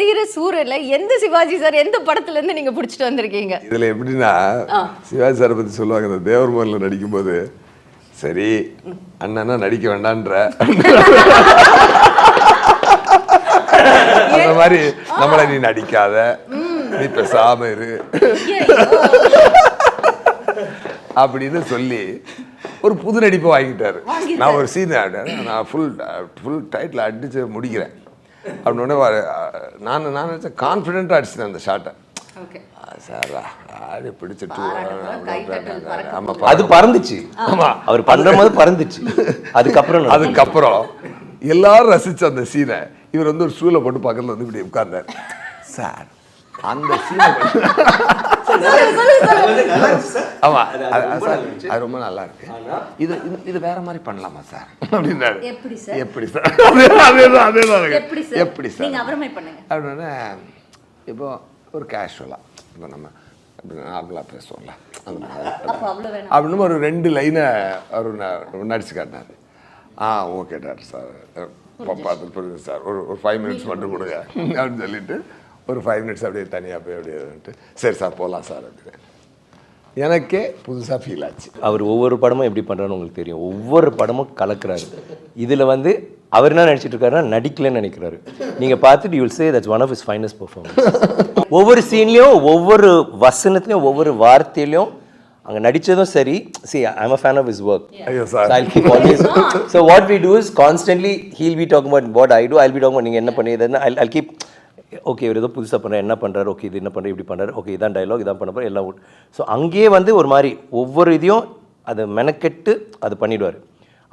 தீர சூரன்ல எந்த சிவாஜி சார் எந்த படத்துல இருந்து நீங்க புடிச்சிட்டு வந்திருக்கீங்க? இதுல எப்படின்னா சிவாஜி சாரை பத்தி சொல்லுவாங்க, இந்த தேவர்மன்ல நடிக்கும்போது சரி அண்ணனா நடிக்க வேண்டான்ற அந்த மாதிரி நம்மள நீ நடிக்காத, நீ பேசாம இரு அப்படின்னு சொல்லி ஒரு புது நடிப்பை வாங்கிட்டாரு. நான் ஒரு சீன் நான் ஃபுல் டைட்டில் அடிச்சு முடிக்கிறேன் அப்படின்னு நான் கான்ஃபிடென்ட்டாக அடிச்சிட்டேன் அந்த ஷாட்டை. சார் ஆடி பிடிச்சிட்டு அது பறந்துச்சு. ஆமா, அவர் பண்ற போது பறந்துச்சு. அதுக்கப்புறம் எல்லாரும் ரசிச்ச அந்த சீனை இவர் வந்து ஒரு ஸ்டூலை போட்டு பக்கத்துல வந்து இப்படி உட்கார்ந்தார். சார் அந்த சீனை ஆமா அது ரொம்ப நல்லா இருக்கு, இது இது வேற மாதிரி பண்ணலாமா சார் அப்படின்னாரு. எப்படி சார் அதேதான் எப்படி சார் அப்படின்னா இப்போ ஒரு கேஷுவலா இப்போ நம்ம நார்மலா பேசுவோம்ல அப்படின்னு ஒரு 2 லைனை அவர் நடிச்சு காட்டினாரு. ஓகே டாக்டர் சார் பார்த்து புரியுது சார், ஒரு 5 மினிட்ஸ் மட்டும் கொடுங்க அப்படின்னு சொல்லிட்டு ஒரு 5 மினிட்ஸ் அப்படியே தனியாக போய் அப்படியே சரி சார் போகலாம் சார் அப்படின்னு எனக்கே புதுசாக ஃபீல் ஆச்சு. அவர் ஒவ்வொரு படமும் எப்படி பண்ணுறான்னு உங்களுக்கு தெரியும். ஒவ்வொரு படமும் கலக்குறாரு. இதில் வந்து அவர் என்ன நினச்சிட்டு இருக்காருன்னா நடிக்கலன்னு நினைக்கிறாரு. நீங்கள் பார்த்துட்டு you will say that's one of his finest performance. ஒவ்வொரு சீன்லேயும் ஒவ்வொரு வசனத்துலையும் ஒவ்வொரு வார்த்தையிலையும் அங்கே நடித்ததும் சரி. see I'm a fan of his work. So I'll keep always so what we do is constantly he'll be talking about what I do, I'll be talking about நீங்கள் என்ன பண்ணியதுன்னு I'll keep okay இவர் ஏதோ புதுசாக பண்ணுறேன், என்ன பண்ணுறாரு, okay இது என்ன பண்ணுற, இப்படி பண்ணுறாரு, ஓகே இதான் டைலாக், இதான் பண்ண போகிற எல்லாம். ஸோ அங்கேயே வந்து ஒரு மாதிரி ஒவ்வொரு இதையும் அதை மெனக்கெட்டு அது பண்ணிவிடுவார்.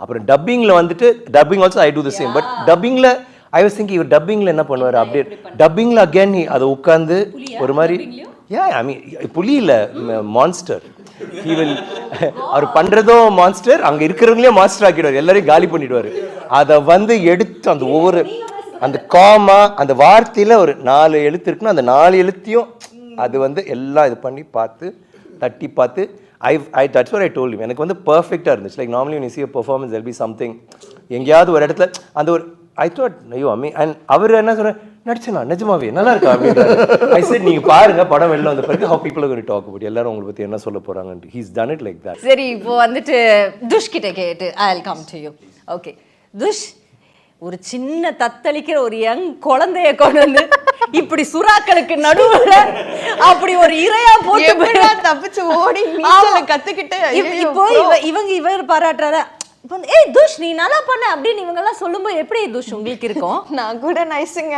அப்புறம் டப்பிங்கில் வந்துட்டு dubbing also I do the same. But டப்பிங்கில் ஐ வாஸ் திங்கிங் இவர் டப்பிங்கில் என்ன பண்ணுவார் அப்படியே. டப்பிங்கில் அகேன் அதை உட்காந்து ஒரு மாதிரி ஐ மீன் புலி இல்லை மான்ஸ்டர். அவர் பண்றதும் மான்ஸ்டர், அங்க இருக்கிறவங்களே மாஸ்டர் ஆக்கிடுவார், எல்லாரையும் காலி பண்ணிடுவாரு. அதை வந்து எடுத்து அந்த ஒவ்வொரு அந்த காமா அந்த வார்த்தையில ஒரு 4 எழுத்து இருக்குன்னா அந்த 4 எழுத்தையும் அது வந்து எல்லாம் இது பண்ணி பார்த்து தட்டி பார்த்து that's what I told him. எனக்கு வந்து பர்ஃபெக்டாக இருந்துச்சு. Like normally when you see a performance there'll be something எங்கேயாவது ஒரு இடத்துல அந்த ஒரு I thought ஐயோ அம்மி அண்ட் அவர் என்ன சொல்ற நடிச்சனா நிஜமாவே நல்லா இருக்கா அப்படின்றாரு. I said நீங்க பாருங்க படம் வெளில வந்த பிறகு how people are going to talk about எல்லாரும் உங்களை பத்தி என்ன சொல்ல போறாங்கன்னு. He's done it like that. சரி இப்போ வந்துட்டு துஷ் கிட்ட கேட்டு I'll come to you. Okay துஷ், ஒரு சின்ன தத்தளிக்கிற ஒரு யங் குழந்தைய கொண்டு வந்து இப்படி சுறாக்களுக்கு நடுவுல அப்படி ஒரு இரையா போட்டு தப்பிச்சு ஓடி நீச்சல கத்துக்கிட்டு இப்போ இவர் பாராட்டுறாரு. இப்போ ஏய் துஷ் நீ நல்லா பண்ண அப்படின்னு இவங்க எல்லாம் சொல்லும்போது எப்படி துஷ் உங்களுக்கு இருக்கும்? நான் கூட நைஸுங்க